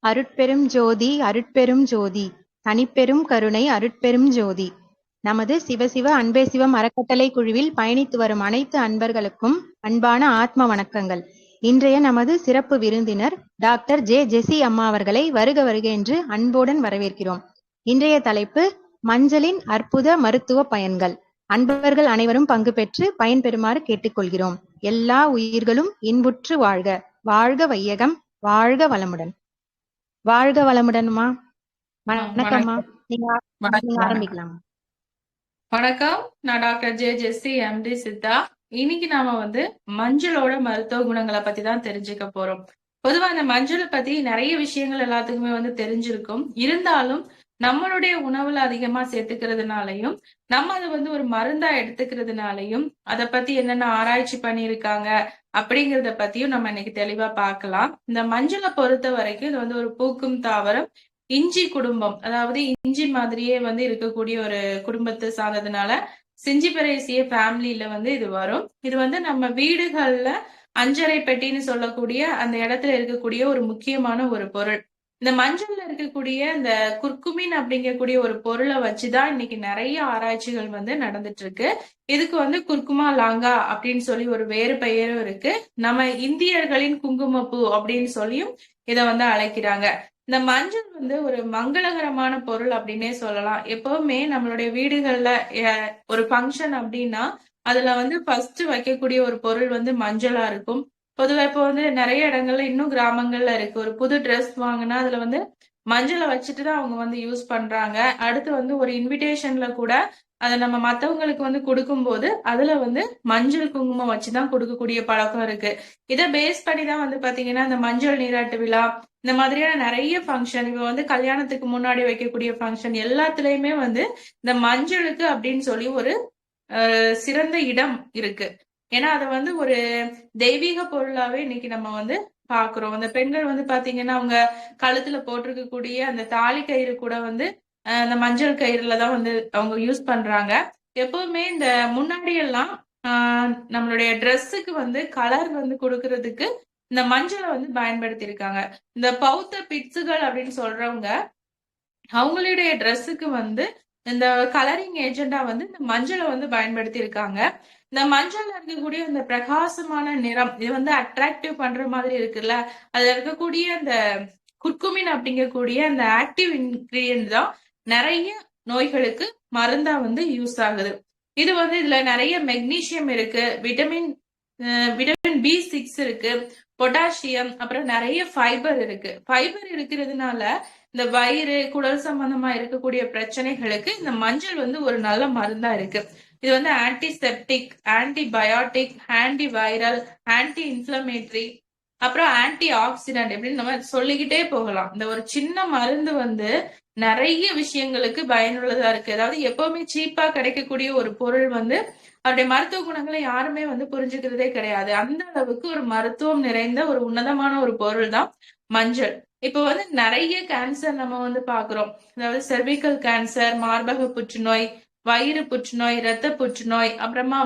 அருட்பெரும் ஜோதி அருட்பெரும் ஜோதி தனிப்பெரும் கருணை அருட்பெரும் ஜோதி. நமது சிவசிவ அன்பே சிவம் அறக்கட்டளை குழுவில் பயணித்து வரும் அனைத்து அன்பர்களுக்கும் அன்பான ஆத்ம வணக்கங்கள். இன்றைய நமது சிறப்பு விருந்தினர் டாக்டர் ஜெசி அம்மா அவர்களை வருக வருக என்று அன்புடன் வரவேற்கிறோம். இன்றைய தலைப்பு மஞ்சளின் அற்புத மருத்துவ பயன்கள். அன்பர்கள் அனைவரும் பங்கு பெற்று பயன்பெறுமாறு கேட்டுக்கொள்கிறோம். எல்லா உயிர்களும் இன்புற்று வாழ்க. வாழ்க வையகம், வாழ்க வளமுடன். வாழ்க வளமுடன்மா. வணக்கம்மா. நீங்க ஆரம்பிக்கலாம். வணக்கம். நான் டாக்டர் ஜெசி எம்டி சித்தா. இன்னைக்கு நாம மஞ்சளோட மருத்துவ குணங்களை பத்தி தான் தெரிஞ்சுக்க போறோம். பொதுவா அந்த மஞ்சளை பத்தி நிறைய விஷயங்கள் எல்லாத்துக்குமே தெரிஞ்சிருக்கும். இருந்தாலும் நம்மளுடைய உணவுல அதிகமா சேர்த்துக்கிறதுனாலையும் நம்ம அதை ஒரு மருந்தா எடுத்துக்கிறதுனாலையும் அதை பத்தி என்னென்ன ஆராய்ச்சி பண்ணியிருக்காங்க அப்படிங்கறத பத்தியும் நம்ம இன்னைக்கு தெளிவா பார்க்கலாம். இந்த மஞ்சளை பொறுத்த வரைக்கும் இது ஒரு பூக்கும் தாவரம், இஞ்சி குடும்பம், அதாவது இஞ்சி மாதிரியே இருக்கக்கூடிய ஒரு குடும்பத்தை சார்ந்ததுனால சிஞ்சிபரேசிய ஃபேமிலியில இது வரும். இது நம்ம வீடுகள்ல அஞ்சரை பெட்டின்னு சொல்லக்கூடிய அந்த இடத்துல இருக்கக்கூடிய ஒரு முக்கியமான ஒரு பொருள். இந்த மஞ்சள்ல இருக்கக்கூடிய இந்த குர்குமின் அப்படிங்கக்கூடிய ஒரு பொருளை வச்சுதான் இன்னைக்கு நிறைய ஆராய்ச்சிகள் நடந்துட்டு இருக்கு. இதுக்கு குர்குமா லாங்கா அப்படின்னு சொல்லி ஒரு வேறு பெயரும் இருக்கு. நம்ம இந்தியர்களின் குங்குமப்பூ அப்படின்னு சொல்லியும் இதை அழைக்கிறாங்க. இந்த மஞ்சள் ஒரு மங்களகரமான பொருள் அப்படின்னே சொல்லலாம். எப்பவுமே நம்மளுடைய வீடுகள்ல ஒரு ஃபங்க்ஷன் அப்படின்னா அதுல ஃபர்ஸ்ட் வைக்கக்கூடிய ஒரு பொருள் மஞ்சளா இருக்கும். பொதுவா இப்போ நிறைய இடங்கள்ல இன்னும் கிராமங்கள்ல இருக்கு. ஒரு புது ட்ரெஸ் வாங்கினா அதுல மஞ்சளை வச்சுட்டுதான் அவங்க யூஸ் பண்றாங்க. அடுத்து ஒரு இன்விடேஷன்ல கூட அதை நம்ம மத்தவங்களுக்கு கொடுக்கும் போது அதுல மஞ்சள் குங்குமம் வச்சுதான் கொடுக்கக்கூடிய பழக்கம் இருக்கு. இதை பேஸ் பண்ணிதான் பாத்தீங்கன்னா இந்த மஞ்சள் நீராட்டு விழா, இந்த மாதிரியான நிறைய ஃபங்க்ஷன், இப்ப கல்யாணத்துக்கு முன்னாடி வைக்கக்கூடிய ஃபங்க்ஷன் எல்லாத்துலயுமே இந்த மஞ்சளுக்கு அப்படின்னு சொல்லி ஒரு சிறந்த இடம் இருக்கு. ஏன்னா அதை ஒரு தெய்வீக பொருளாவே இன்னைக்கு நம்ம பாக்குறோம். அந்த பெண்கள் பாத்தீங்கன்னா அவங்க கழுத்துல போட்டிருக்கக்கூடிய அந்த தாலி கயிறு கூட அந்த மஞ்சள் கயிறுல தான் அவங்க யூஸ் பண்றாங்க. எப்பவுமே இந்த முன்னாடி எல்லாம் நம்மளுடைய ட்ரெஸ்ஸுக்கு கலர் கொடுக்கறதுக்கு இந்த மஞ்சளை பயன்படுத்தி இருக்காங்க. இந்த பௌத்த பிட்ஸுகள் அப்படின்னு சொல்றவங்க அவங்களுடைய ட்ரெஸ்ஸுக்கு இந்த கலரிங் ஏஜெண்டா இந்த மஞ்சளை பயன்படுத்தி இருக்காங்க. இந்த மஞ்சள்ல இருக்கக்கூடிய அந்த பிரகாசமான நிறம் இது அட்ராக்டிவ் பண்ற மாதிரி இருக்குல்ல, அதுல இருக்கக்கூடிய அந்த குர்குமின் அப்படிங்கக்கூடிய அந்த ஆக்டிவ் இன்கிரியன்ட் தான் நிறைய நோய்களுக்கு மருந்தா யூஸ் ஆகுது. இது இதுல நிறைய மெக்னீசியம் இருக்கு, விட்டமின் B6 இருக்கு, பொட்டாசியம், அப்புறம் நிறைய ஃபைபர் இருக்கு. ஃபைபர் இருக்கிறதுனால இந்த வயிறு குடல் சம்பந்தமா இருக்கக்கூடிய பிரச்சனைகளுக்கு இந்த மஞ்சள் ஒரு நல்ல மருந்தா இருக்கு. இது antiseptic, antibiotic, antiviral, anti inflammatory, அப்புறம் ஆன்டி ஆக்சிடென்ட் இப்படின்னு நம்ம சொல்லிக்கிட்டே போகலாம். இந்த ஒரு சின்ன மருந்து நிறைய விஷயங்களுக்கு பயனுள்ளதா இருக்கு. அதாவது எப்பவுமே சீப்பா கிடைக்கக்கூடிய ஒரு பொருள் அவருடைய மருத்துவ குணங்களை யாருமே புரிஞ்சுக்கிறதே கிடையாது. அந்த அளவுக்கு ஒரு மருத்துவம் நிறைந்த ஒரு உன்னதமான ஒரு பொருள் தான் மஞ்சள். இப்ப நிறைய கேன்சர் நம்ம பாக்குறோம். அதாவது செர்விக்கல் கேன்சர், மார்பக புற்றுநோய், வயிறு புற்றுநோய், இரத்த புற்றுநோய், அப்புறமா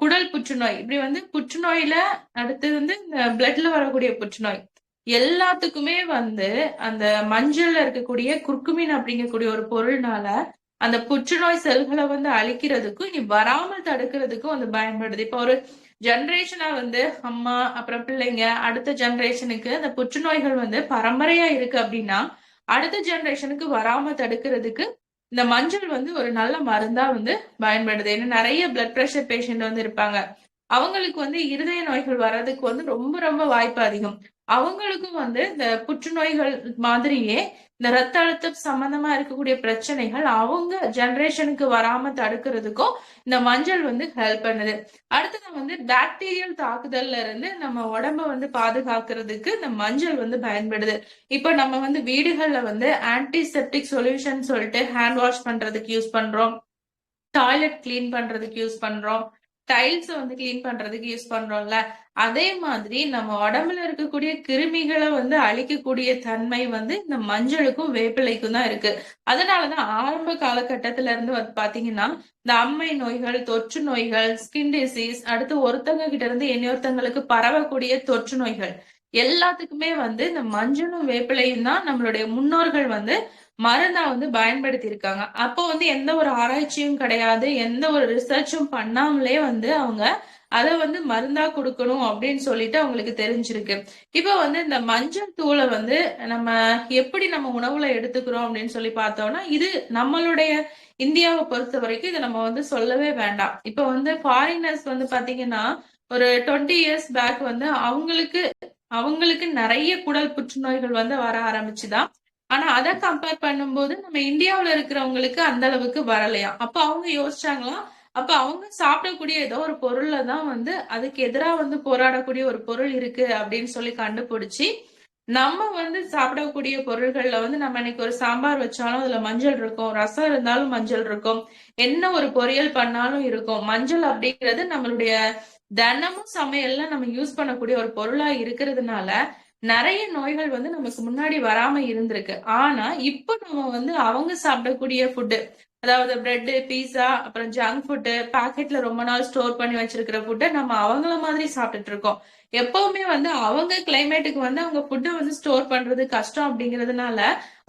குடல் புற்றுநோய், இப்படி புற்றுநோயில அடுத்து இந்த பிளட்ல வரக்கூடிய புற்றுநோய் எல்லாத்துக்குமே அந்த மஞ்சள்ல இருக்கக்கூடிய குர்குமின் அப்படிங்கக்கூடிய ஒரு பொருள்னால அந்த புற்றுநோய் செல்களை அழிக்கிறதுக்கும் இனி வராமல் தடுக்கிறதுக்கும் பயன்படுது. இப்ப ஒரு ஜெனரேஷனா அம்மா அப்புறம் பிள்ளைங்க அடுத்த ஜெனரேஷனுக்கு அந்த புற்றுநோய்கள் பரம்பரையா இருக்கு அப்படின்னா அடுத்த ஜெனரேஷனுக்கு வராம தடுக்கிறதுக்கு இந்த மஞ்சள் ஒரு நல்ல மருந்தா பயன்படுது. ஏன்னா நிறைய பிளட் பிரஷர் பேஷண்ட் இருப்பாங்க. அவங்களுக்கு இருதய நோய்கள் வர்றதுக்கு ரொம்ப ரொம்ப வாய்ப்பு அதிகம். அவங்களுக்கும் இந்த புற்றுநோய்கள் மாதிரியே இந்த ரத்த அழுத்தம் சம்பந்தமா இருக்கக்கூடிய பிரச்சனைகள் அவங்க ஜெனரேஷனுக்கு வராம தடுக்கிறதுக்கும் இந்த மஞ்சள் ஹெல்ப் பண்ணுது. அடுத்தது பாக்டீரியல் தாக்குதல்ல இருந்து நம்ம உடம்ப பாதுகாக்கிறதுக்கு இந்த மஞ்சள் பயன்படுது. இப்ப நம்ம வீடுகள்ல ஆன்டிசெப்டிக் சொல்யூஷன் சொல்லிட்டு ஹேண்ட் வாஷ் பண்றதுக்கு யூஸ் பண்றோம், டாய்லெட் கிளீன் பண்றதுக்கு யூஸ் பண்றோம், டைல்ஸ் கிளீன் பண்றதுக்கு யூஸ் பண்றோம்ல, அதே மாதிரி நம்ம உடம்புல இருக்கக்கூடிய கிருமிகளை அழிக்கக்கூடிய தன்மை இந்த மஞ்சளுக்கும் வேப்பிலைக்கும் தான் இருக்கு. அதனாலதான் ஆரம்ப காலகட்டத்தில இருந்து பாத்தீங்கன்னா இந்த அம்மை நோய்கள், தொற்று நோய்கள், ஸ்கின் டிசீஸ், அடுத்து ஒருத்தங்க கிட்ட இருந்து இன்னொருத்தங்களுக்கு பரவக்கூடிய தொற்று நோய்கள், எல்லாத்துக்குமே வந்து இந்த மஞ்சளும் வேப்பிலையும் தான் நம்மளுடைய முன்னோர்கள் வந்து மருந்தா வந்து பயன்படுத்தி இருக்காங்க. அப்போ வந்து எந்த ஒரு ஆராய்ச்சியும் கிடையாது, எந்த ஒரு ரிசர்ச்சும் பண்ணாமலே வந்து அவங்க அத வந்து மருந்தா குடுக்கணும் அப்படின்னு சொல்லிட்டு அவங்களுக்கு தெரிஞ்சிருக்கு. இப்ப வந்து இந்த மஞ்சள் தூள வந்து நம்ம எப்படி நம்ம உணவுல எடுத்துக்கிறோம் அப்படின்னு சொல்லி பார்த்தோம்னா, இது நம்மளுடைய இந்தியாவ பொறுத்தவரைக்கும் இத நம்ம வந்து சொல்லவே வேண்டாம். இப்ப வந்து ஃபாரினர்ஸ் வந்து பார்த்தீங்கன்னா, ஒரு 20 இயர்ஸ் பேக் வந்து அவங்களுக்கு அவங்களுக்கு நெறைய குடல் புற்றுநோய்கள் வந்து வர ஆரம்பிச்சுதாம். ஆனா அத கம்பேர் பண்ணும்போது நம்ம இந்தியாவுல இருக்கிறவங்களுக்கு அந்த அளவுக்கு வரலையாம். அப்ப அவங்க யோசிச்சாங்களாம், அப்ப அவங்க சாப்பிடக்கூடிய ஏதோ ஒரு பொருள்ல தான் வந்து அதுக்கு எதிரா வந்து போராடக்கூடிய ஒரு பொருள் இருக்கு அப்படின்னு சொல்லி கண்டுபிடிச்சு, நம்ம வந்து சாப்பிடக்கூடிய பொருள்கள்ல வந்து நம்ம இன்னைக்கு ஒரு சாம்பார் வச்சாலும் அதுல மஞ்சள் இருக்கும். ரசம் இருந்தாலும் மஞ்சள் இருக்கும். என்ன ஒரு பொரியல் பண்ணாலும் இருக்கும். மஞ்சள் அப்படிங்கிறது நம்மளுடைய தினமும் சமையல்ல நம்ம யூஸ் பண்ணக்கூடிய ஒரு பொருளா இருக்கிறதுனால, நெறைய நோய்கள் வந்து நமக்கு முன்னாடி வராம இருந்திருக்கு. ஆனா, இப்ப நம்ம வந்து அவங்க சாப்பிடக்கூடிய ஃபுட் அதாவது பிரெட், பீஸா, அப்புறம் ஜங்க் ஃபுட், பாக்கெட்ல ரொம்ப நாள் ஸ்டோர் பண்ணி வச்சிருக்கிற ஃபுட்ட நம்ம அவங்கள மாதிரி சாப்பிட்டுட்டு இருக்கோம். எப்பவுமே வந்து அவங்க கிளைமேட்டுக்கு வந்து அவங்க ஃபுட்ட வந்து ஸ்டோர் பண்றது கஷ்டம் அப்படிங்கிறதுனால,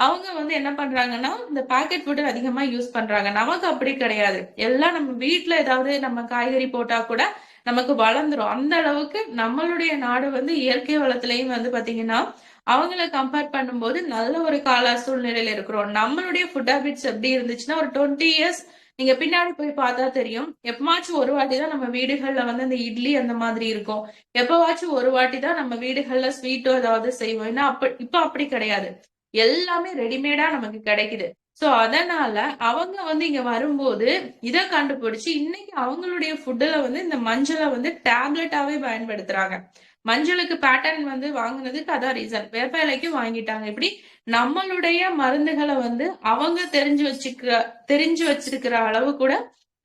அவங்க வந்து என்ன பண்றாங்கன்னா, இந்த பாக்கெட் ஃபுட் அதிகமா யூஸ் பண்றாங்க. நமக்கு அப்படி கிடையாது. எல்லாம் நம்ம வீட்ல ஏதாவது நம்ம காய்கறி போட்டா கூட நமக்கு வளர்ந்துரும். அந்த அளவுக்கு நம்மளுடைய நாடு வந்து இயற்கை வளத்திலயும் வந்து பாத்தீங்கன்னா, அவங்கள கம்பேர் பண்ணும்போது நல்ல ஒரு கால சூழ்நிலையில இருக்கிறோம். நம்மளுடைய ஃபுட் ஹேபிட்ஸ் எப்படி இருந்துச்சுன்னா, ஒரு 20 இயர்ஸ் நீங்க பின்னாடி போய் பார்த்தா தெரியும். எப்பமாச்சும் ஒரு வாட்டி தான் நம்ம வீடுகள்ல வந்து அந்த இட்லி அந்த மாதிரி இருக்கும். எப்பவாச்சும் ஒரு வாட்டி தான் நம்ம வீடுகள்ல ஸ்வீட்டோ ஏதாவது செய்வோம். ஏன்னா இப்ப அப்படி கிடையாது. எல்லாமே ரெடிமேடா நமக்கு கிடைக்குது. சோ அதனால அவங்க வந்து இங்க வரும்போது இத கண்டுபிடிச்சு இன்னைக்கு அவங்களுடைய ஃபுட்ல வந்து இந்த மஞ்சள வந்து டேப்லெட்டாவே பயன்படுத்துறாங்க. மஞ்சளுக்கு பேட்டர்ன் வந்து வாங்குனதுக்கு அதான் ரீசன். வேப்ப இலைக்கும் வாங்கிட்டாங்க. இப்படி நம்மளுடைய மருந்துகள வந்து அவங்க தெரிஞ்சு வச்சிருக்கிற அளவு கூட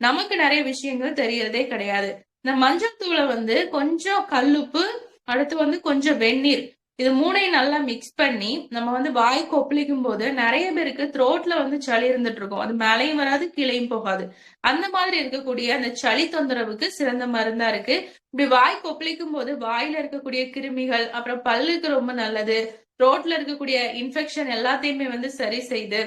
நமக்கு நெறைய விஷயங்கள் தெரியறதே கிடையாது. இந்த மஞ்சள் தூள வந்து கொஞ்சம் கல்லுப்பு, அடுத்து வந்து கொஞ்சம் வெந்நீர் இது 3யும் நல்லா மிக்ஸ் பண்ணி நம்ம வந்து வாய் கொப்பளிக்கும்போது நெறைய பேருக்கு த்ரோட்ல வந்து சளி இருந்துட்டு இருக்கும். அது மேலயும் வராது, கீழயும் போகாது. அந்த மாதிரி இருக்கக்கூடிய அந்த சளி தொந்தரவுக்கு சிறந்த மருந்தா இருக்கு. இப்படி வாய் கொப்பளிக்கும்போது வாயில இருக்கக்கூடிய கிருமிகள், அப்புறம் பல்லுக்கு ரொம்ப நல்லது. த்ரோட்ல இருக்கக்கூடிய இன்ஃபெக்ஷன் எல்லாத்தையுமே வந்து சரி செய்து,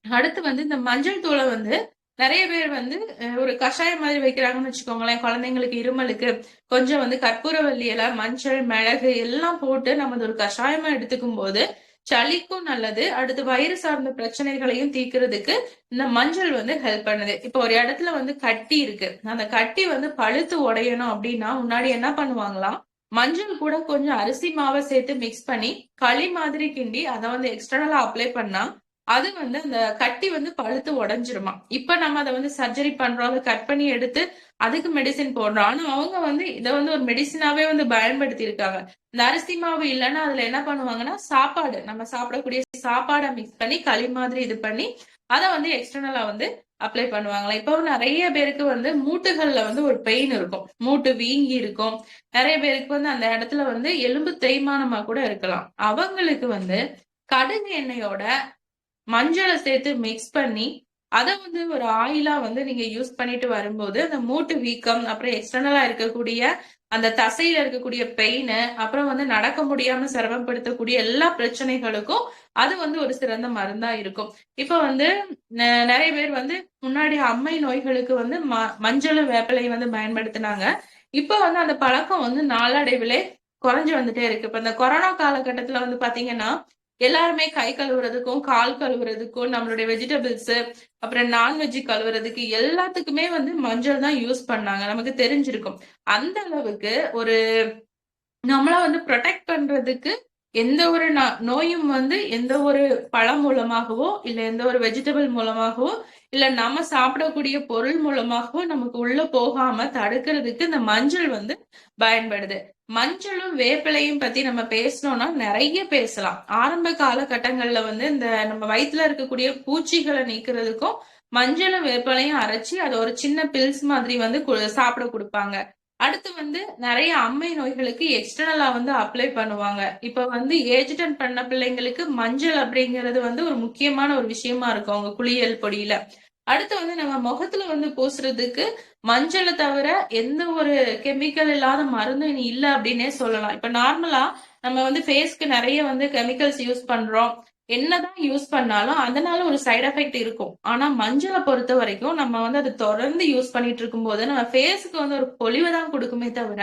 அடுத்து வந்து இந்த மஞ்சள் தூள வந்து நெறைய பேர் வந்து ஒரு கஷாயம் மாதிரி வைக்கிறாங்கன்னு வச்சுக்கோங்களேன். குழந்தைங்களுக்கு இருமலுக்கு கொஞ்சம் வந்து கற்பூரவள்ளி இலை, மஞ்சள், மிளகு எல்லாம் போட்டு நம்ம அது ஒரு கஷாயமா எடுத்துக்கும்போது, சளிக்கும் நல்லது. அடுத்து வயிறு சார்ந்த பிரச்சனைகளையும் தீர்க்கிறதுக்கு இந்த மஞ்சள் வந்து ஹெல்ப் பண்ணுது. இப்போ ஒரு இடத்துல வந்து கட்டி இருக்கு. அந்த கட்டி வந்து பழுத்து உடையணும் அப்படின்னா, முன்னாடி என்ன பண்ணுவாங்களாம், மஞ்சள் கூட கொஞ்சம் அரிசி மாவ சேர்த்து மிக்ஸ் பண்ணி, களி மாதிரி கிண்டி அத வந்து எக்ஸ்டர்னலா அப்ளை பண்ணா, அது வந்து அந்த கட்டி வந்து பழுத்து உடைஞ்சிருமாம். இப்ப நம்ம அத வந்து சர்ஜரி பண்றோம். அத கட் பண்ணி எடுத்து அதுக்கு மெடிசின் போடுறோம். ஆனா அவங்க வந்து இத வந்து ஒரு மெடிசினாவே வந்து பயன்படுத்தி இருக்காங்க. இந்த அரிசி மாவு இல்லன்னா அதுல என்ன பண்ணுவாங்கன்னா, சாப்பாடு நம்ம சாப்பிடக்கூடிய சாப்பாட மிக்ஸ் பண்ணி களி மாதிரி இது பண்ணி, அத வந்து எக்ஸ்டர்னலா வந்து அப்ளை பண்ணுவாங்களாம். இப்போ நெறைய பேருக்கு வந்து மூட்டுகள்ல வந்து ஒரு பெயின் இருக்கும். மூட்டு வீங்கி இருக்கும். நெறைய பேருக்கு வந்து அந்த இடத்துல வந்து எலும்பு தேய்மானமா கூட இருக்கலாம். அவங்களுக்கு வந்து கடுகு எண்ணெயோட மஞ்சள சேர்த்து மிக்ஸ் பண்ணி, அத வந்து ஒரு ஆயிலா வந்து நீங்க யூஸ் பண்ணிட்டு வரும்போது, அந்த மூட்டு வீக்கம், அப்புறம் எக்ஸ்டர்னலா இருக்கக்கூடிய அந்த தசையில இருக்கக்கூடிய பெயினு, அப்புறம் வந்து நடக்க முடியாம சிரமப்படுத்தக்கூடிய எல்லா பிரச்சனைகளுக்கும் அது வந்து ஒரு சிறந்த மருந்தா இருக்கும். இப்ப வந்து நெறைய பேர் வந்து முன்னாடி அம்மை நோய்களுக்கு வந்து மஞ்சளும் வேப்பிலையும் வந்து பயன்படுத்துனாங்க. இப்ப வந்து அந்த பழக்கம் வந்து நாளடைவிலே குறைஞ்சு வந்துட்டே இருக்கு. இப்ப இந்த கொரோனா காலகட்டத்துல வந்து பாத்தீங்கன்னா, எல்லாருமே கை கழுவுறதுக்கும், கால் கழுவுறதுக்கும், நம்மளுடைய வெஜிடபிள்ஸ் அப்புறம் நான்வெஜ் கழுவுறதுக்கு எல்லாத்துக்குமே வந்து மஞ்சள் தான் யூஸ் பண்ணாங்க. நமக்கு தெரிஞ்சிருக்கும். அந்த அளவுக்கு ஒரு நம்மள வந்து புரொடெக்ட் பண்றதுக்கு எந்த ஒரு நோயும் வந்து எந்த ஒரு பழம் மூலமாகவோ, இல்ல எந்த ஒரு வெஜிடபிள் மூலமாகவோ, இல்ல நம்ம சாப்பிடக்கூடிய பொருள் மூலமாகவோ நமக்கு உள்ள போகாம தடுக்கிறதுக்கு இந்த மஞ்சள் வந்து பயன்படுது. மஞ்சளும் வேப்பிலையும் பத்தி நம்ம பேசணும்னா நெறைய பேசலாம். ஆரம்ப காலகட்டங்கள்ல வந்து இந்த நம்ம வயித்துல இருக்கக்கூடிய பூச்சிகளை நீக்கிறதுக்கும் மஞ்சளும் வேப்பிலையும் அரைச்சு அத ஒரு சின்ன பில்ஸ் மாதிரி வந்து சாப்பிட குடுப்பாங்க. அடுத்து வந்து நெறைய அம்மை நோய்களுக்கு எக்ஸ்டர்னலா வந்து அப்ளை பண்ணுவாங்க. இப்ப வந்து ஏஜ் அட்டெண்ட் பண்ண பிள்ளைங்களுக்கு மஞ்சள் அப்படிங்கிறது வந்து ஒரு முக்கியமான ஒரு விஷயமா இருக்கும் அவங்க குளியல் பொடியில. அடுத்து வந்து நம்ம முகத்துல வந்து பூசுறதுக்கு மஞ்சளை தவிர எந்த ஒரு கெமிக்கல் இல்லாத மருந்தும் இனி இல்ல அப்படின்னே சொல்லலாம். இப்ப நார்மலா நம்ம வந்து ஃபேஸ்க்கு நிறைய வந்து கெமிக்கல்ஸ் யூஸ் பண்றோம். என்னதான் யூஸ் பண்ணாலும் அதனால ஒரு சைடு எஃபெக்ட் இருக்கும். ஆனா மஞ்சளை பொறுத்த வரைக்கும் நம்ம வந்து அதை தொடர்ந்து யூஸ் பண்ணிட்டு இருக்கும்போது நம்ம ஃபேஸ்க்கு வந்து ஒரு பொலிவை தான் கொடுக்குமே தவிர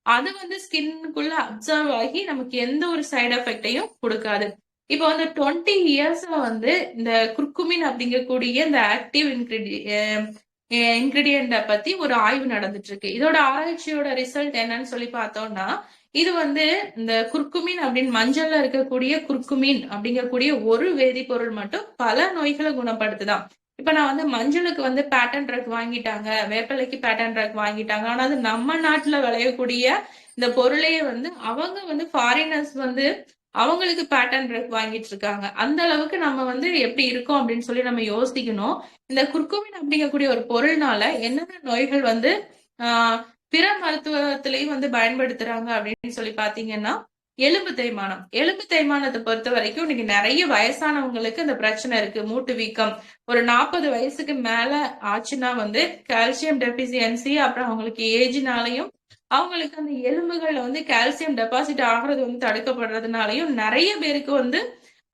அது வந்து ஸ்கின்னுக்குள்ள அப்சர்வ் ஆகி நமக்கு எந்த ஒரு சைடு எஃபெக்டையும் கொடுக்காது. இப்போ வந்து 20 இயர்ஸ்ல வந்து இந்த குர்குமின் அப்படிங்கக்கூடிய இந்த ஆக்டிவ் இன்கிரீடியண்ட பத்தி ஒரு ஆய்வு நடந்துட்டு இருக்கு. இதோட ஆராய்ச்சியோட ரிசல்ட் என்னன்னு சொல்லி பார்த்தோம்னா, இது வந்து இந்த குர்குமின் அப்படின்னு மஞ்சள்ல இருக்கக்கூடிய குர்குமின் அப்படிங்கக்கூடிய ஒரு வேதிப்பொருள் மட்டும் பல நோய்களை குணப்படுத்துதாம். இப்ப நான் வந்து மஞ்சளுக்கு வந்து பேட்டன் ட்ரக் வாங்கிட்டாங்க, வேப்பிலைக்கு பேட்டன் ட்ரக் வாங்கிட்டாங்க. ஆனா அது நம்ம நாட்டுல விளையக்கூடிய இந்த பொருளையே வந்து அவங்க வந்து ஃபாரினர்ஸ் வந்து அவங்களுக்கு பேட்டன் ட்ரக் வாங்கிட்டு இருக்காங்க. அந்த அளவுக்கு நம்ம வந்து எப்படி இருக்கோம் அப்படின்னு சொல்லி நம்ம யோசிக்கணும். இந்த குர்குமின் அப்படிங்கக்கூடிய ஒரு பொருள்னால என்னென்ன நோய்கள் வந்து ஆஹ் பிற மருத்துவத்திலையும் வந்து பயன்படுத்துறாங்க அப்படின்னு சொல்லி பாத்தீங்கன்னா, எலும்பு தேய்மானம். எலும்பு தேய்மானத்தை பொறுத்த வரைக்கும் இன்னைக்கு நிறைய வயசானவங்களுக்கு இந்த பிரச்சனை இருக்கு. மூட்டு வீக்கம். ஒரு 40 வயசுக்கு மேல ஆச்சுன்னா வந்து கால்சியம் டெபிசியன்சி, அப்புறம் அவங்களுக்கு ஏஜ்னாலையும் அவங்களுக்கு அந்த எலும்புகள்ல வந்து கால்சியம் டெபாசிட் ஆகுறது வந்து தடுக்கப்படுறதுனாலயும் நிறைய பேருக்கு வந்து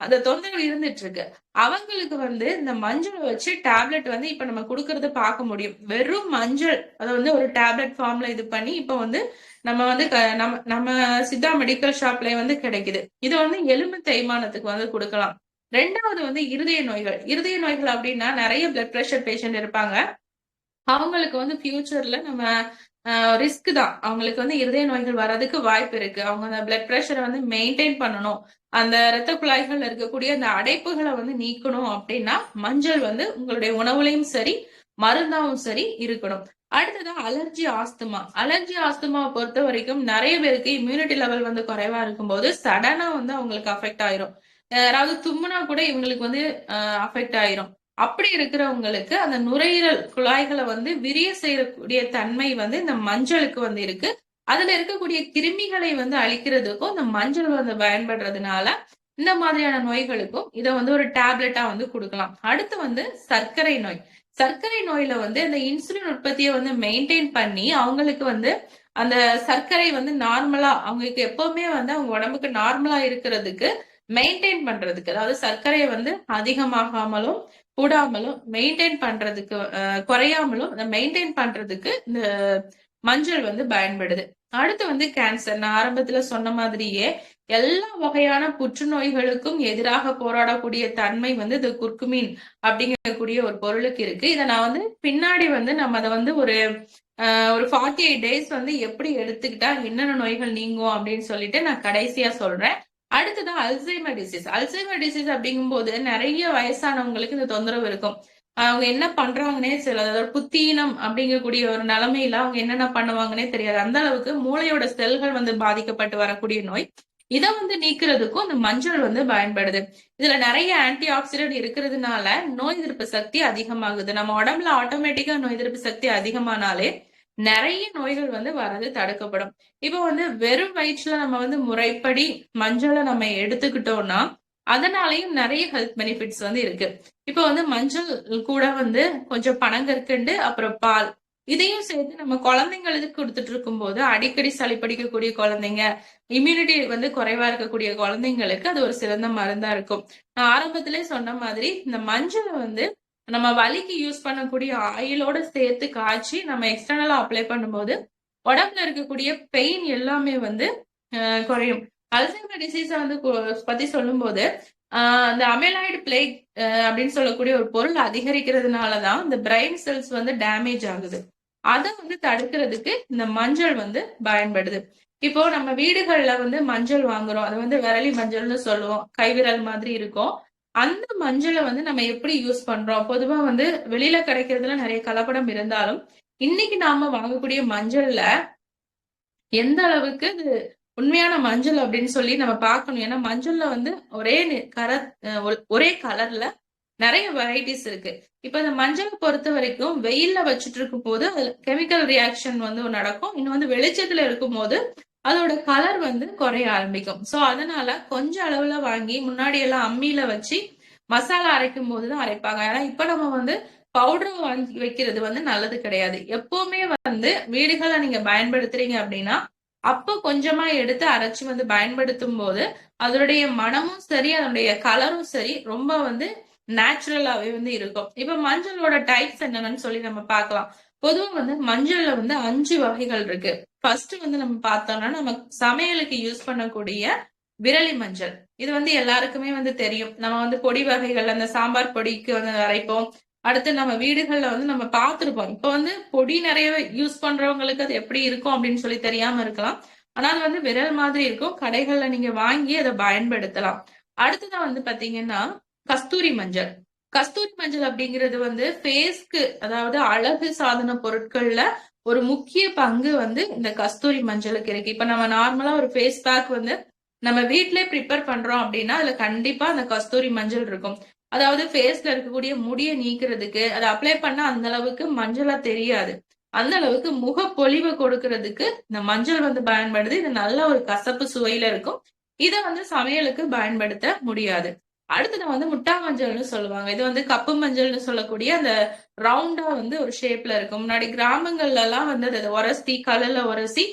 அந்த தொந்தரவு இருந்துட்டு இருக்கு. அவங்களுக்கு வந்து இந்த மஞ்சளை வச்சு டேப்லெட் வந்து இப்ப நம்ம குடுக்கறத பார்க்க முடியும். வெறும் மஞ்சள் அதை வந்து ஒரு டேப்லெட் ஃபார்ம்ல இது பண்ணி இப்ப வந்து நம்ம வந்து நம்ம நம்ம சித்தா மெடிக்கல் ஷாப்ல வந்து கிடைக்குது. இது வந்து எலும்பு தேய்மானத்துக்கு வந்து கொடுக்கலாம். ரெண்டாவது வந்து இருதய நோய்கள். இருதய நோய்கள் அப்படின்னா நிறைய பிளட் பிரஷர் பேஷண்ட் இருப்பாங்க. அவங்களுக்கு வந்து ஃபியூச்சர்ல நம்ம ரிஸ்க் தான். அவங்களுக்கு வந்து இருதய நோய்கள் வர்றதுக்கு வாய்ப்பு இருக்கு. அவங்க அந்த பிளட் பிரஷரை வந்து மெயின்டைன் பண்ணணும். அந்த இரத்த குழாய்கள்ல இருக்கக்கூடிய அந்த அடைப்புகளை வந்து நீக்கணும் அப்படின்னா மஞ்சள் வந்து உங்களுடைய உணவுலையும் சரி, மருந்தாவும் சரி இருக்கணும். அடுத்தது அலர்ஜி ஆஸ்துமா. அலர்ஜி ஆஸ்துமாவை பொறுத்த வரைக்கும் நிறைய பேருக்கு இம்யூனிட்டி லெவல் வந்து குறைவா இருக்கும்போது சடனா வந்து அவங்களுக்கு அஃபெக்ட் ஆயிரும். யாராவது தும்முனா கூட இவங்களுக்கு வந்து அஃபெக்ட் ஆயிரும். அப்படி இருக்கிறவங்களுக்கு அந்த நுரையீரல் குழாய்களை வந்து விரிய செய்யக்கூடிய தன்மை வந்து இந்த மஞ்சளுக்கு வந்து இருக்கு. அதுல இருக்கக்கூடிய கிருமிகளை வந்து அழிக்கிறதுக்கும் இந்த மஞ்சள் வந்து பயன்படுறதுனால இந்த மாதிரியான நோய்களுக்கும் இதை வந்து ஒரு டேப்லெட்டா வந்து கொடுக்கலாம். அடுத்து வந்து சர்க்கரை நோய். சர்க்கரை நோயில வந்து இந்த இன்சுலின் உற்பத்தியை வந்து மெயின்டைன் பண்ணி அவங்களுக்கு வந்து அந்த சர்க்கரை வந்து நார்மலா அவங்களுக்கு எப்பவுமே வந்து அவங்க உடம்புக்கு நார்மலா இருக்கிறதுக்கு மெயின்டைன் பண்றதுக்கு, அதாவது சர்க்கரையை வந்து அதிகமாகாமலும் கூடாமலும் மெயின்டைன் பண்றதுக்கு, குறையாமலும் மெயின்டைன் பண்றதுக்கு இந்த மஞ்சள் வந்து பயன்படுது. அடுத்து வந்து கேன்சர். நான் ஆரம்பத்துல சொன்ன மாதிரியே எல்லா வகையான புற்றுநோய்களுக்கும் எதிராக போராடக்கூடிய தன்மை வந்து இந்த குர்குமின் அப்படிங்கக்கூடிய ஒரு பொருளுக்கு இருக்கு. இதை நான் வந்து பின்னாடி வந்து நம்ம அதை வந்து ஒரு 48 டேஸ் வந்து எப்படி எடுத்துக்கிட்டா என்னென்ன நோய்கள் நீங்கும் அப்படின்னு சொல்லிட்டு நான் கடைசியா சொல்றேன். அடுத்ததான் அல்சைமர் டிசீஸ். அல்சைமர் டிசீஸ் அப்படிங்கும்போது நிறைய வயசானவங்களுக்கு இந்த தொந்தரவு இருக்கும். அவங்க என்ன பண்றாங்கன்னே தெரியல. அதாவது புத்தீனம் அப்படிங்கக்கூடிய ஒரு நிலைமையில அவங்க என்னென்ன பண்ணுவாங்கன்னே தெரியாது. அந்த அளவுக்கு மூளையோட செல்கள் வந்து பாதிக்கப்பட்டு வரக்கூடிய நோய். இதை வந்து நீக்கிறதுக்கும் இந்த மஞ்சள் வந்து பயன்படுது. இதுல நிறைய ஆன்டி ஆக்சிடென்ட் இருக்கிறதுனால நோய் எதிர்ப்பு சக்தி அதிகமாகுது. நம்ம உடம்புல ஆட்டோமேட்டிக்கா நோய் எதிர்ப்பு சக்தி அதிகமானாலே நிறைய நோய்கள் வந்து வர்றது தடுக்கப்படும். இப்போ வந்து வெறும் வயிற்றுல நம்ம வந்து முறைப்படி மஞ்சளை நம்ம எடுத்துக்கிட்டோம்னா அதனாலையும் நிறைய ஹெல்த் பெனிஃபிட்ஸ் வந்து இருக்கு. இப்போ வந்து மஞ்சள் கூட வந்து கொஞ்சம் பனங்கற்கண்டு, அப்புறம் பால், இதையும் சேர்த்து நம்ம குழந்தைங்களுக்கு கொடுத்துட்டு இருக்கும் போது அடிக்கடி சளி பிடிக்கக்கூடிய குழந்தைங்க, இம்யூனிட்டி வந்து குறைவா இருக்கக்கூடிய குழந்தைங்களுக்கு அது ஒரு சிறந்த மருந்தா இருக்கும். நான் ஆரம்பத்திலே சொன்ன மாதிரி இந்த மஞ்சளை வந்து நம்ம வலிக்கு யூஸ் பண்ணக்கூடிய ஆயிலோட சேர்த்து காய்ச்சி நம்ம எக்ஸ்டர்னலா அப்ளை பண்ணும்போது உடம்புல இருக்கக்கூடிய பெயின் எல்லாமே வந்து குறையும். அல்சைமர் டிசீஸ வந்து பத்தி சொல்லும் போது அந்த அமிலாய்டு பிளேக் அப்படின்னு சொல்லக்கூடிய ஒரு பொருள் அதிகரிக்கிறதுனாலதான் இந்த பிரெயின் செல்ஸ் வந்து டேமேஜ் ஆகுது. அதை வந்து தடுக்கிறதுக்கு இந்த மஞ்சள் வந்து பயன்படுது. இப்போ நம்ம வீடுகள்ல வந்து மஞ்சள் வாங்குறோம். அது வந்து விரலி மஞ்சள்னு சொல்லுவோம். கைவிரல் மாதிரி இருக்கும். அந்த மஞ்சளை வந்து நம்ம எப்படி யூஸ் பண்றோம்? பொதுவா வந்து வெளியில கிடைக்கிறதுல நிறைய கலப்படம் இருந்தாலும் இன்னைக்கு நாம வாங்கக்கூடிய மஞ்சள்ல எந்த அளவுக்கு அது உண்மையான மஞ்சள் அப்படின்னு சொல்லி நம்ம பார்க்கணும். ஏன்னா மஞ்சள்ல வந்து ஒரே கலர்ல நிறைய வெரைட்டிஸ் இருக்கு. இப்ப இந்த மஞ்சளை பொறுத்த வரைக்கும் வெயில்ல வச்சுட்டு இருக்கும் போது அதுல கெமிக்கல் ரியாக்ஷன் வந்து நடக்கும். இன்னும் வந்து வெளிச்சத்துல இருக்கும் போது அதோட கலர் வந்து குறைய ஆரம்பிக்கும். சோ அதனால கொஞ்சம் அளவுல வாங்கி முன்னாடி எல்லாம் அம்மியில வச்சு மசாலா அரைக்கும் போதுதான் அரைப்பாங்க. ஏன்னா இப்ப நம்ம வந்து பவுடர் வாங்கி வைக்கிறது வந்து நல்லது கிடையாது. எப்பவுமே வந்து வீடுகளை நீங்க பயன்படுத்துறீங்க அப்படின்னா அப்ப கொஞ்சமா எடுத்து அரைச்சு வந்து பயன்படுத்தும் போது அதனுடைய மனமும் சரி அதனுடைய கலரும் சரி ரொம்ப வந்து நேச்சுரலாவே வந்து இருக்கும். இப்ப மஞ்சளோட டைப்ஸ் என்னன்னு சொல்லி நம்ம பார்க்கலாம். பொதுவா வந்து மஞ்சள்ல வந்து 5 வகைகள் இருக்கு. ஃபர்ஸ்ட் வந்து நம்ம பார்த்தோம்னா நம்ம சமையலுக்கு யூஸ் பண்ணக்கூடிய விரலி மஞ்சள். இது வந்து எல்லாருக்குமே வந்து தெரியும். நம்ம வந்து பொடி வகைகள் அந்த சாம்பார் பொடிக்கு வந்து அரைப்போம். அடுத்து நம்ம வீடுகள்ல வந்து நம்ம பார்த்திருப்போம். இப்ப வந்து பொடி நிறைய யூஸ் பண்றவங்களுக்கு அது எப்படி இருக்கும் அப்படின்னு சொல்லி தெரியாம இருக்கலாம். ஆனா அது வந்து விரல் மாதிரி இருக்கும். கடைகள்ல நீங்க வாங்கி அதை பயன்படுத்தலாம். அடுத்ததா வந்து பாத்தீங்கன்னா கஸ்தூரி மஞ்சள். கஸ்தூரி மஞ்சள் அப்படிங்கிறது வந்து ஃபேஸ்க்கு அதாவது அழகு சாதன பொருட்கள்ல ஒரு முக்கிய பங்கு வந்து இந்த கஸ்தூரி மஞ்சளுக்கு இருக்கு. இப்ப நம்ம நார்மலா ஒரு ஃபேஸ் பேக் வந்து நம்ம வீட்லயே ப்ரிப்பேர் பண்றோம் அப்படின்னா அதுல கண்டிப்பா அந்த கஸ்தூரி மஞ்சள் இருக்கும். அதாவது ஃபேஸ்ல இருக்கக்கூடிய முடிய நீக்கிறதுக்கு அதை அப்ளை பண்ணா அந்த அளவுக்கு மஞ்சளா தெரியாது. அந்த அளவுக்கு முகப்பொலிவு கொடுக்கறதுக்கு இந்த மஞ்சள் வந்து பயன்படுது. இது நல்ல ஒரு கசப்பு சுவையில இருக்கும். இத வந்து சமையலுக்கு பயன்படுத்த முடியாது. அடுத்தது வந்து முட்டா மஞ்சள்னு சொல்லுவாங்க. இது வந்து கப்பு மஞ்சள்னு சொல்லக்கூடிய அந்த ரவுண்டா வந்து ஒரு ஷேப்ல இருக்கும். முன்னாடி கிராமங்கள்ல எல்லாம் வந்து அதை உரசி கல்லுல உரசி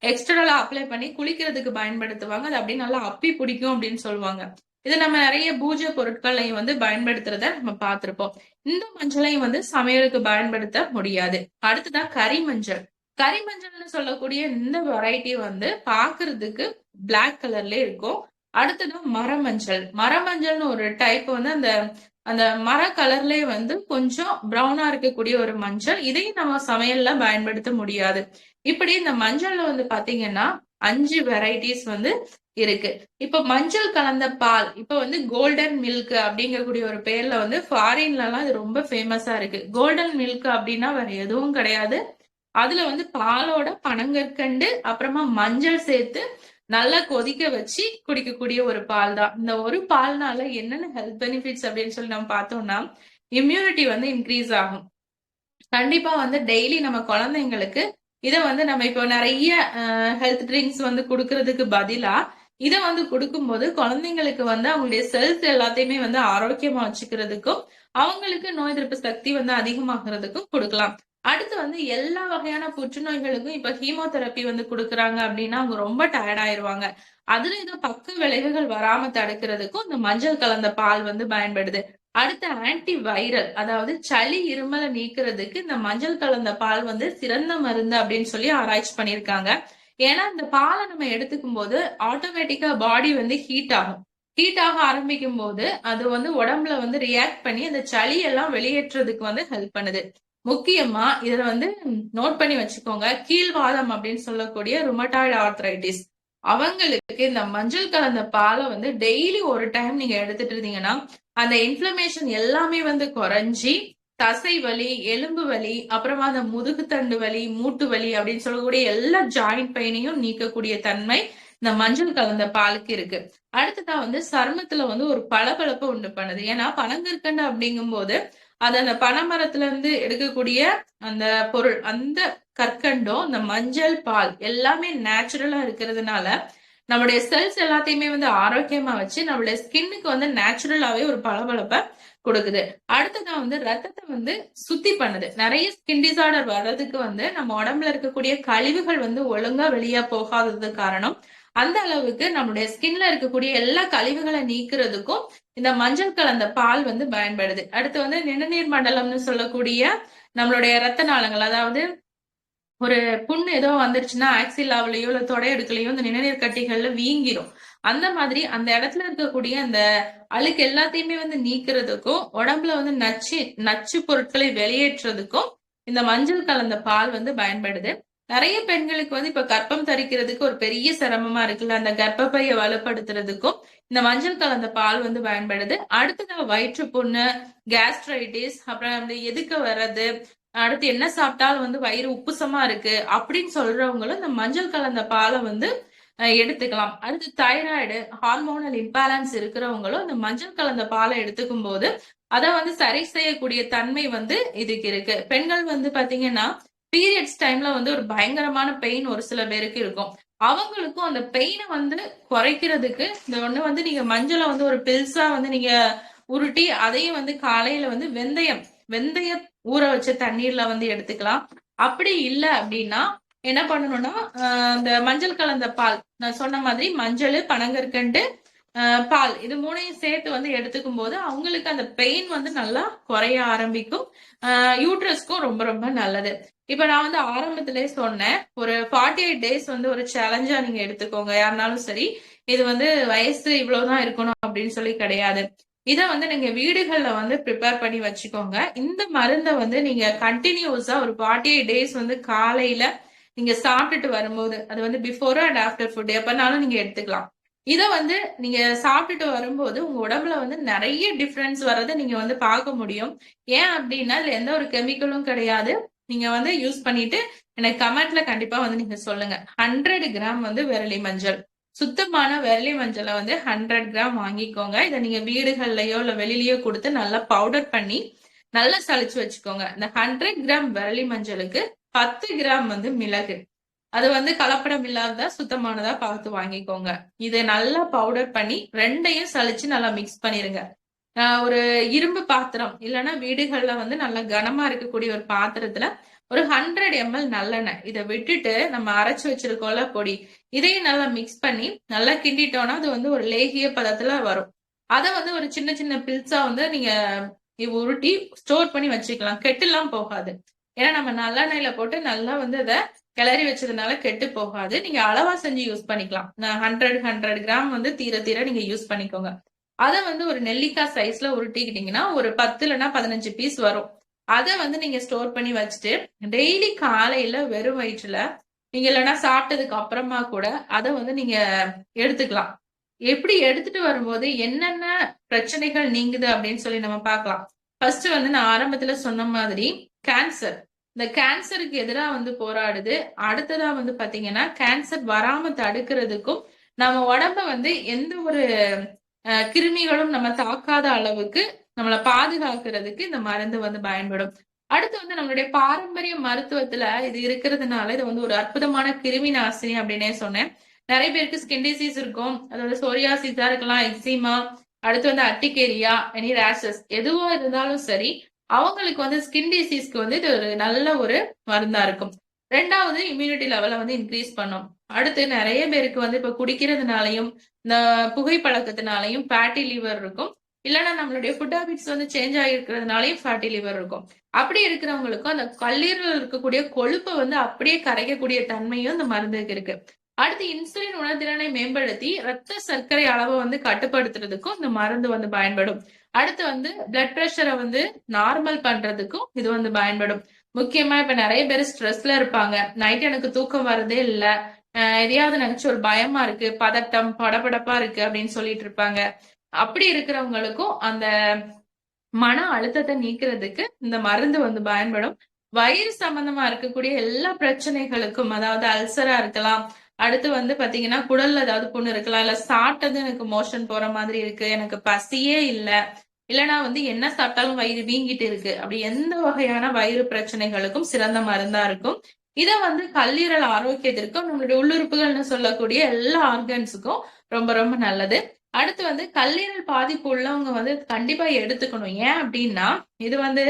எக்ஸ்டர்னலா அப்ளை பண்ணி குளிக்கிறதுக்கு பயன்படுத்துவாங்க. அது அப்படியே நல்லா அப்பி பிடிக்கும் அப்படின்னு சொல்லுவாங்க. இதை நம்ம நிறைய பூஜை பொருட்களையும் வந்து பயன்படுத்துறத நம்ம பார்த்திருப்போம். இந்த மஞ்சளையும் வந்து சமையலுக்கு பயன்படுத்த முடியாது. அடுத்ததான் கரி மஞ்சள். கரி மஞ்சள்னு சொல்லக்கூடிய இந்த வெரைட்டி வந்து பாக்குறதுக்கு பிளாக் கலர்ல இருக்கும். அடுத்ததான் மரமஞ்சள். மரமஞ்சள்னு ஒரு டைப் வந்து அந்த அந்த மர கலர்லயே வந்து கொஞ்சம் பிரவுனா இருக்கக்கூடிய ஒரு மஞ்சள். இதையும் நம்ம சமையல்ல பயன்படுத்த முடியாது. இப்படி இந்த மஞ்சள்ல வந்து பாத்தீங்கன்னா 5 வெரைட்டிஸ் வந்து இருக்கு. இப்ப மஞ்சள் கலந்த பால் இப்ப வந்து கோல்டன் மில்க் அப்படிங்கக்கூடிய ஒரு பேர்ல வந்து ஃபாரின்ல எல்லாம் இது ரொம்ப ஃபேமஸா இருக்கு. கோல்டன் மில்க் அப்படின்னா வேற எதுவும் கிடையாது. அதுல வந்து பாலோட பனங்கற்கண்டு அப்புறமா மஞ்சள் சேர்த்து நல்லா கொதிக்க வச்சு குடிக்கக்கூடிய ஒரு பால் தான். இந்த ஒரு பால்னால என்னென்ன ஹெல்த் பெனிஃபிட்ஸ் அப்படின்னு சொல்லி நம்ம பார்த்தோம்னா இம்யூனிட்டி வந்து இன்க்ரீஸ் ஆகும். கண்டிப்பா வந்து டெய்லி நம்ம குழந்தைங்களுக்கு இத வந்து நம்ம இப்போ நிறைய ஹெல்த் ட்ரிங்க்ஸ் வந்து குடுக்கறதுக்கு பதிலா இத வந்து கொடுக்கும்போது குழந்தைங்களுக்கு வந்து அவங்களுடைய செல்ஸ் எல்லாத்தையுமே வந்து ஆரோக்கியமா வச்சுக்கிறதுக்கும் அவங்களுக்கு நோய் எதிர்ப்பு சக்தி வந்து அதிகமாகிறதுக்கும் கொடுக்கலாம். அடுத்து வந்து எல்லா வகையான புற்றுநோய்களுக்கும் இப்ப ஹீமோதெரப்பி வந்து கொடுக்குறாங்க அப்படின்னா அவங்க ரொம்ப டயர்ட் ஆயிருவாங்க. அதுல ஏதோ பக்க விளைவுகள் வராம தடுக்கிறதுக்கும் இந்த மஞ்சள் கலந்த பால் வந்து பயன்படுது. அடுத்து ஆன்டி வைரல் அதாவது சளி இருமலை நீக்கிறதுக்கு இந்த மஞ்சள் கலந்த பால் வந்து சிறந்த மருந்து அப்படின்னு சொல்லி ஆராய்ச்சி பண்ணியிருக்காங்க. ஏன்னா இந்த பாலை நம்ம எடுத்துக்கும் போது ஆட்டோமேட்டிக்கா பாடி வந்து ஹீட் ஆகும். ஹீட் ஆக ஆரம்பிக்கும் போது அது வந்து உடம்புல வந்து ரியாக்ட் பண்ணி அந்த சளி எல்லாம் வெளியேற்றதுக்கு வந்து ஹெல்ப் பண்ணுது. முக்கியமா இதுல வந்து நோட் பண்ணி வச்சுக்கோங்க. கீழ்வாதம் அப்படின்னு சொல்லக்கூடிய ருமட்டாய்டு ஆர்த்ரைட்டிஸ் அவங்களுக்கு இந்த மஞ்சள் கலந்த பாலை வந்து டெய்லி ஒரு டைம் நீங்க எடுத்துட்டு இருந்தீங்கன்னா அந்த இன்ஃப்ளமேஷன் எல்லாமே வந்து குறைஞ்சி தசை வலி, எலும்பு வலி, அப்புறமா அந்த முதுகுத்தண்டு வலி, மூட்டு வலி அப்படின்னு சொல்லக்கூடிய எல்லா ஜாயிண்ட் பெயினையும் நீக்கக்கூடிய தன்மை இந்த மஞ்சள் கலந்த பாலுக்கு இருக்கு. அடுத்ததா வந்து சருமத்துல வந்து ஒரு பளபளப்பை உண்டு பண்ணுது. ஏன்னா பனங்கற்கண்டு அப்படிங்கும் போது அது அந்த பனைமரத்துல இருந்து எடுக்கக்கூடிய அந்த பொருள் அந்த கற்கண்டும் இந்த மஞ்சள் பால் எல்லாமே நேச்சுரலா இருக்கிறதுனால நம்மளுடைய செல்ஸ் எல்லாத்தையுமே வந்து ஆரோக்கியமா வச்சு நம்மளுடைய ஸ்கின்னுக்கு வந்து நேச்சுரலாவே ஒரு பளபளப்பை கொடுக்குது. அடுத்ததான் வந்து ரத்தத்தை வந்து சுத்தி பண்ணுது. நிறைய ஸ்கின் டிசார்டர் வர்றதுக்கு வந்து நம்ம உடம்புல இருக்கக்கூடிய கழிவுகள் வந்து ஒழுங்கா வெளியே போகாதது காரணம். அந்த அளவுக்கு நம்மளுடைய ஸ்கின்ல இருக்கக்கூடிய எல்லா கழிவுகளை நீக்கிறதுக்கும் இந்த மஞ்சள் கலந்த பால் வந்து பயன்படுது. அடுத்து வந்து நிணநீர் மண்டலம்னு சொல்லக்கூடிய நம்மளுடைய ரத்த நாளங்கள் அதாவது ஒரு புண்ணு ஏதோ வந்துருச்சுன்னா ஆக்சிலாவிலயோ இல்ல தொடையடுக்கலையோ இந்த நிணநீர் கட்டிகள்ல வீங்கிரும். அந்த மாதிரி அந்த இடத்துல இருக்கக்கூடிய அந்த அழுக்கு எல்லாத்தையுமே வந்து நீக்கிறதுக்கும் உடம்புல வந்து நச்சு பொருட்களை வெளியேற்றுறதுக்கும் இந்த மஞ்சள் கலந்த பால் வந்து பயன்படுது. நிறைய பெண்களுக்கு வந்து இப்ப கர்ப்பம் தரிக்கிறதுக்கு ஒரு பெரிய சிரமமா இருக்குல்ல அந்த கர்ப்பப்பையை வலுப்படுத்துறதுக்கும் இந்த மஞ்சள் கலந்த பால் வந்து பயன்படுது. அடுத்தது வயிற்று புண்ணு, கேஸ்ட்ரைட்டிஸ், அப்புறம் அந்த எதுக்கு வர்றது, அடுத்து என்ன சாப்பிட்டாலும் வந்து வயிறு உப்புசமா இருக்கு அப்படின்னு சொல்றவங்களும் இந்த மஞ்சள் கலந்த பாலை வந்து எடுத்துக்கலாம். அடுத்து தைராய்டு, ஹார்மோனல் இம்பேலன்ஸ் இருக்கிறவங்களும் இந்த மஞ்சள் கலந்த பாலை எடுத்துக்கும் போது அதை வந்து சரி செய்யக்கூடிய தன்மை வந்து இதுக்கு இருக்கு. பெண்கள் வந்து பாத்தீங்கன்னா பீரியட்ஸ் டைம்ல வந்து ஒரு பயங்கரமான பெயின் ஒரு சில பேருக்கு இருக்கும். அவங்களுக்கும் அந்த பெயினை வந்து குறைக்கிறதுக்கு இந்த ஒண்ணு வந்து நீங்க மஞ்சளை வந்து ஒரு பில்ஸா வந்து நீங்க உருட்டி அதையும் வந்து காலையில வந்து வெந்தயம் வெந்தயம் ஊற வச்ச தண்ணீர்ல வந்து எடுத்துக்கலாம். அப்படி இல்ல அப்படின்னா என்ன பண்ணணும்னா இந்த மஞ்சள் கலந்த பால், நான் சொன்ன மாதிரி மஞ்சள், பனங்கற்கண்டு, பால், இது மூணையும் சேர்த்து வந்து எடுத்துக்கும் போது அவங்களுக்கு அந்த பெயின் வந்து நல்லா குறைய ஆரம்பிக்கும். யூட்ரஸ்க்கும் ரொம்ப ரொம்ப நல்லது. இப்ப நான் வந்து ஆரம்பத்திலே சொன்னேன், ஒரு 48 டேஸ் வந்து ஒரு சேலஞ்சா நீங்க எடுத்துக்கோங்க யாருனாலும் சரி. இது வந்து வயசு இவ்வளவுதான் இருக்கணும் அப்படின்னு சொல்லி கிடையாது. இத வந்து நீங்க வீடுகள்ல வந்து ப்ரிப்பேர் பண்ணி வச்சுக்கோங்க. இந்த மருந்த வந்து நீங்க கண்டினியூஸா ஒரு 48 டேஸ் வந்து காலையில நீங்க சாப்பிட்டுட்டு வரும்போது, அது வந்து பிஃபோர் அண்ட் ஆஃப்டர் ஃபுட் எப்பனாலும் நீங்க எடுத்துக்கலாம். இத வந்து நீங்க சாப்பிட்டுட்டு வரும்போது உங்க உடம்புல வந்து நிறைய டிஃபரன்ஸ் வர்றத நீங்க வந்து பார்க்க முடியும். ஏன் அப்படின்னா இதுல எந்த ஒரு கெமிக்கலும் கிடையாது. நீங்க வந்து யூஸ் பண்ணிட்டு எனக்கு கமெண்ட்ல கண்டிப்பா வந்து நீங்க சொல்லுங்க. 100 கிராம் வந்து விரலி மஞ்சள், சுத்தமான விரலி மஞ்சளை வந்து 100 கிராம் வாங்கிக்கோங்க. இதை நீங்க வீடுகள்லயோ இல்ல வெளியிலயோ கொடுத்து நல்லா பவுடர் பண்ணி நல்லா சலிச்சு வச்சுக்கோங்க. இந்த 100 கிராம் விரலி மஞ்சளுக்கு 10 கிராம் வந்து மிளகு, அது வந்து கலப்படம் இல்லாததா சுத்தமானதா பார்த்து வாங்கிக்கோங்க. இதை நல்லா பவுடர் பண்ணி ரெண்டையும் சலிச்சு நல்லா மிக்ஸ் பண்ணிருங்க. ஒரு இரும்பு பாத்திரம் இல்லைன்னா வீடுகள்ல வந்து நல்லா கனமா இருக்கக்கூடிய ஒரு பாத்திரத்துல ஒரு 100 ml நல்லெண்ணெய் இதை விட்டுட்டு நம்ம அரைச்சு வச்சிருக்கோம்ல பொடி, இதையும் நல்லா மிக்ஸ் பண்ணி நல்லா கிண்டிட்டோம்னா அது வந்து ஒரு லேகிய பதத்துல வரும். அதை வந்து ஒரு சின்ன சின்ன பில்ஸா வந்து நீங்க உருட்டி ஸ்டோர் பண்ணி வச்சுக்கலாம். கெட்டுலாம் போகாது. ஏன்னா நம்ம நல்லெண்ணெயில போட்டு நல்லா வந்து அதை கிளறி வச்சதுனால கெட்டு போகாது. நீங்க அளவா செஞ்சு யூஸ் பண்ணிக்கலாம். 100 கிராம் வந்து தீர தீர நீங்க யூஸ் பண்ணிக்கோங்க. அதை வந்து ஒரு நெல்லிக்காய் சைஸ்ல உருட்டிக்கிட்டீங்கன்னா ஒரு 10 இல்லைன்னா 15 பீஸ் வரும். அதை வந்து நீங்க ஸ்டோர் பண்ணி வச்சுட்டு டெய்லி காலையில வெறும் வயிற்றுல நீங்க இல்லைன்னா சாப்பிட்டதுக்கு அப்புறமா கூட அதை வந்து நீங்க எடுத்துக்கலாம். எப்படி எடுத்துட்டு வரும்போது என்னென்ன பிரச்சனைகள் நீங்குது அப்படின்னு சொல்லி நம்ம பார்க்கலாம். ஃபர்ஸ்ட் வந்து நான் ஆரம்பத்துல சொன்ன மாதிரி கேன்சர், இந்த கேன்சருக்கு எதிராக வந்து போராடுது. அடுத்ததா வந்து பாத்தீங்கன்னா கேன்சர் வராம தடுக்கிறதுக்கும் நம்ம உடம்ப வந்து எந்த ஒரு கிருமிகளும் நம்ம தாக்காத அளவுக்கு நம்மளை பாதுகாக்கிறதுக்கு இந்த மருந்து வந்து பயன்படும். அடுத்து வந்து நம்மளுடைய பாரம்பரிய மருத்துவத்துல இது இருக்கிறதுனால இது வந்து ஒரு அற்புதமான கிருமி நாசினி அப்படின்னே சொன்னேன். நிறைய பேருக்கு ஸ்கின் டிசீஸ் இருக்கும். அதோட சோரியாசிஸா இருக்கலாம், எக்ஸிமா, அடுத்து வந்து அட்டிகேரியா, எனி ரேஷஸ், எதுவா இருந்தாலும் சரி அவங்களுக்கு வந்து ஸ்கின் டிசீஸ்க்கு வந்து இது ஒரு நல்ல ஒரு மருந்தா இருக்கும். ரெண்டாவது இம்யூனிட்டி லெவலை வந்து இன்க்ரீஸ் பண்ணும். அடுத்து நிறைய பேருக்கு வந்து இப்ப குடிக்கிறதுனாலையும் இந்த புகைப்பழக்கத்தினாலையும் ஃபேட்டி லிவர் இருக்கும். இல்லைன்னா நம்மளுடைய ஃபுட் ஹேபிட்ஸ் வந்து சேஞ்ச் ஆகிருக்கிறதுனாலையும் ஃபேட்டி லிவர் இருக்கும். அப்படி இருக்கிறவங்களுக்கும் அந்த கல்லீரல் இருக்கக்கூடிய கொழுப்பை வந்து அப்படியே கரைக்கக்கூடிய தன்மையும் இந்த மருந்துக்கு இருக்கு. அடுத்து இன்சுலின் உணர்திறனை மேம்படுத்தி ரத்த சர்க்கரை அளவை வந்து கட்டுப்படுத்துறதுக்கும் இந்த மருந்து வந்து பயன்படும். அடுத்து வந்து பிளட் பிரஷரை வந்து நார்மல் பண்றதுக்கும் இது வந்து பயன்படும். முக்கியமா இப்ப நிறைய பேர் ஸ்ட்ரெஸ்ல இருப்பாங்க. நைட் எனக்கு தூக்கம் வரதே இல்ல, எதையாவது நினைச்சு ஒரு பயமா இருக்கு, பதட்டம், படபடப்பா இருக்கு அப்படின்னு சொல்லிட்டு இருப்பாங்க. அப்படி இருக்கிறவங்களுக்கும் அந்த மன அழுத்தத்தை நீக்கிறதுக்கு இந்த மருந்து வந்து பயன்படும். வயிறு சம்பந்தமா இருக்கக்கூடிய எல்லா பிரச்சனைகளுக்கும், அதாவது அல்சரா இருக்கலாம், அடுத்து வந்து பாத்தீங்கன்னா குடல்ல ஏதாவது புண்ணு இருக்கலாம், இல்ல சாப்பிட்டது எனக்கு மோஷன் போற மாதிரி இருக்கு, எனக்கு பசியே இல்ல, இல்லைன்னா வந்து என்ன சாப்பிட்டாலும் வயிறு வீங்கிட்டு இருக்கு, அப்படி எந்த வகையான வயிறு பிரச்சனைகளுக்கும் சிறந்த மருந்தா இருக்கும். இத வந்து கல்லீரல் ஆரோக்கியத்திற்கும் நம்மளுடைய உள்ளுறுப்புகள்னு சொல்லக்கூடிய எல்லா ஆர்கன்ஸுக்கும் ரொம்ப ரொம்ப நல்லது. அடுத்து வந்து கல்லீரல் பாதிப்பு உள்ளவங்க வந்து கண்டிப்பா எடுத்துக்கணும். ஏன் அப்படின்னா இது வந்து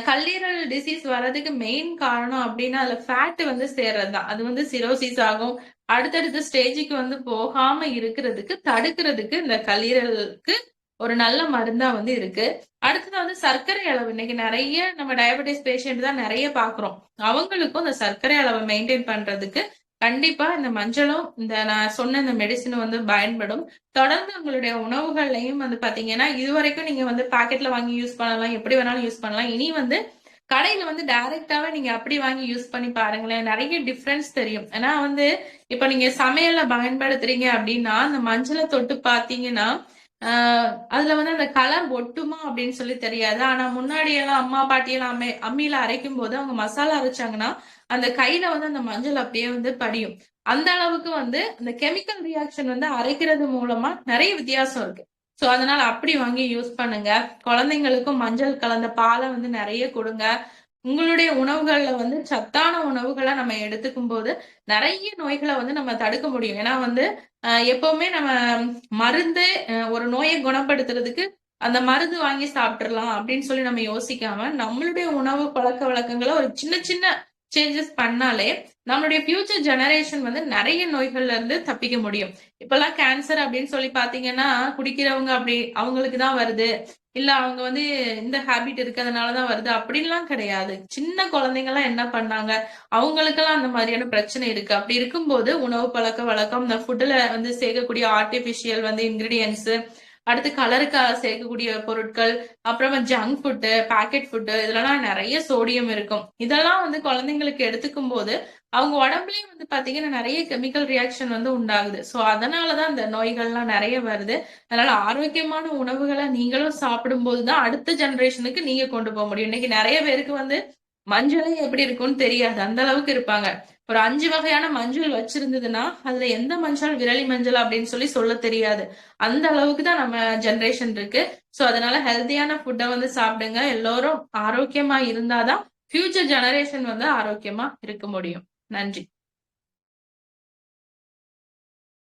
கல்லீரல் டிசீஸ் வர்றதுக்கு மெயின் காரணம் அப்படின்னா அதுல ஃபேட் வந்து சேர்றதுதான். அது வந்து சிரோசிஸ் ஆகும். அடுத்தடுத்த ஸ்டேஜுக்கு வந்து போகாம இருக்கிறதுக்கு தடுக்கிறதுக்கு இந்த கல்லீரலுக்கு ஒரு நல்ல மருந்தா வந்து இருக்கு. அடுத்தது வந்து சர்க்கரை அளவு. இன்னைக்கு நிறைய நம்ம டயபெட்டிஸ் பேஷண்ட் தான் நிறைய பாக்குறோம். அவங்களுக்கும் இந்த சர்க்கரை அளவை மெயின்டைன் பண்றதுக்கு கண்டிப்பா இந்த மஞ்சளும் இந்த நான் சொன்ன இந்த மெடிசனும் வந்து பயன்படும். தொடர்ந்து உங்களுடைய உணவுகள்லையும் வந்து பாத்தீங்கன்னா இதுவரைக்கும் நீங்க வந்து பாக்கெட்ல வாங்கி யூஸ் பண்ணலாம், எப்படி வேணாலும் யூஸ் பண்ணலாம். இனி வந்து கடையில வந்து டைரக்டாவே நீங்க அப்படி வாங்கி யூஸ் பண்ணி பாருங்களேன், நிறைய டிஃபரன்ஸ் தெரியும். ஏன்னா வந்து இப்ப நீங்க சமையல்ல பயன்படுத்துறீங்க அப்படின்னா அந்த மஞ்சளை தொட்டு பாத்தீங்கன்னா அதுல வந்து அந்த கலர் ஒட்டுமா அப்படின்னு சொல்லி தெரியாது. ஆனா முன்னாடி எல்லாம் அம்மா பாட்டி எல்லாம் அம்மியில அரைக்கும் போது அவங்க மசாலா அரைச்சாங்கன்னா அந்த கையில வந்து அந்த மஞ்சள் அப்படியே வந்து படியும். அந்த அளவுக்கு வந்து அந்த கெமிக்கல் ரியாக்ஷன் வந்து அரைக்கிறது மூலமா நிறைய வித்தியாசம் இருக்கு. சோ அதனால அப்படி வாங்கி யூஸ் பண்ணுங்க. குழந்தைங்களுக்கும் மஞ்சள் கலந்த பாலை வந்து நிறைய கொடுங்க. உங்களுடைய உணவுகள்ல வந்து சத்தான உணவுகளை நம்ம எடுத்துக்கும் போது நிறைய நோய்களை வந்து நம்ம தடுக்க முடியும். ஏன்னா வந்து எப்பவுமே நம்ம மருந்து ஒரு நோயை குணப்படுத்துறதுக்கு அந்த மருந்து வாங்கி சாப்பிட்டுறலாம் அப்படின்னு சொல்லி நம்ம யோசிக்காம நம்மளுடைய உணவு பழக்க வழக்கங்களை ஒரு சின்ன சின்ன சேஞ்சஸ் பண்ணாலே நம்மளுடைய ஃபியூச்சர் ஜெனரேஷன் வந்து நிறைய நோய்கள்ல இருந்து தப்பிக்க முடியும். இப்பெல்லாம் கேன்சர் அப்படின்னு சொல்லி பாத்தீங்கன்னா குடிக்கிறவங்க அப்படி அவங்களுக்கு தான் வருது, இல்ல அவங்க வந்து இந்த ஹேபிட் இருக்கிறதுனாலதான் வருது அப்படின்லாம் கிடையாது. சின்ன குழந்தைங்க எல்லாம் என்ன பண்ணாங்க, அவங்களுக்கெல்லாம் அந்த மாதிரியான பிரச்சனை இருக்கு. அப்படி இருக்கும்போது உணவு பழக்க வழக்கம், இந்த ஃபுட்ல வந்து சேர்க்கக்கூடிய ஆர்டிபிஷியல் வந்து இன்கிரீடியன்ஸ், அடுத்து கலருக்காக சேர்க்கக்கூடிய பொருட்கள், அப்புறமா ஜங்க் ஃபுட்டு, பாக்கெட் ஃபுட்டு இதுலலாம் நிறைய சோடியம் இருக்கும். இதெல்லாம் வந்து குழந்தைங்களுக்கு எடுத்துக்கும் போது அவங்க உடம்புலயும் வந்து பாத்தீங்கன்னா நிறைய கெமிக்கல் ரியாக்ஷன் வந்து உண்டாகுது. சோ அதனாலதான் இந்த நோய்கள்லாம் நிறைய வருது. அதனால ஆரோக்கியமான உணவுகளை நீங்களும் சாப்பிடும் போதுதான் அடுத்த ஜெனரேஷனுக்கு நீங்க கொண்டு போக முடியும். இன்னைக்கு நிறைய பேருக்கு வந்து மஞ்சளே எப்படி இருக்கும்னு தெரியாது. அந்த அளவுக்கு இருப்பாங்க. ஒரு 5 வகையான மஞ்சள் வச்சிருந்ததுன்னா அதுல எந்த மஞ்சள் விரலி மஞ்சள் அப்படின்னு சொல்லி சொல்ல தெரியாது. அந்த அளவுக்கு தான் நம்ம ஜெனரேஷன் இருக்கு. சோ அதனால ஹெல்தியான ஃபுட்டை வந்து சாப்பிடுங்க. எல்லாரும் ஆரோக்கியமா இருந்தாதான் ஃபியூச்சர் ஜெனரேஷன் வந்து ஆரோக்கியமா இருக்க முடியும். நன்றி.